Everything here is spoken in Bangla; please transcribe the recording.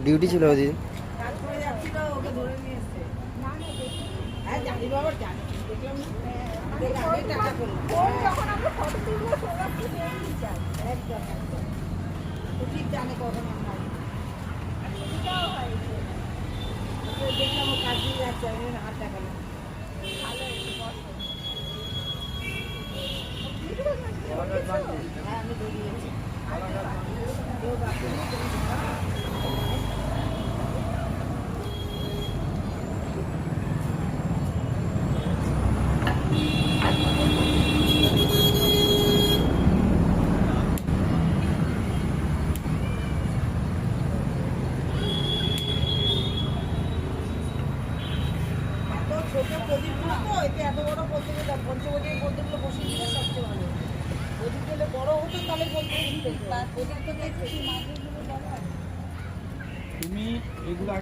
ডিউটি ছিল ওদিকে। তারপরে যাচ্ছিল ওকে ধরে নিয়ে এসছে। হ্যাঁ জানি বাবা জানি দেখলাম টাকা করলাম যখন আমরা ফটো তুলবো সবার একদম একদম তো ঠিক জানে কখন আমরা দেখলাম ও কাজ দিয়ে যাচ্ছে আমি হাত দেখালাম হ্যাঁ আমি দৌড়িয়েছি ছোট প্রদীপগুলো তো এতে এত বড় প্রদীপ পঞ্চবটির প্রদীপগুলো বসিয়ে দিলে সবচেয়ে ভালো প্রদীপ দিলে বড় হতো তাহলে বলতে প্রদীপ তো দেখছি তুমি এগুলো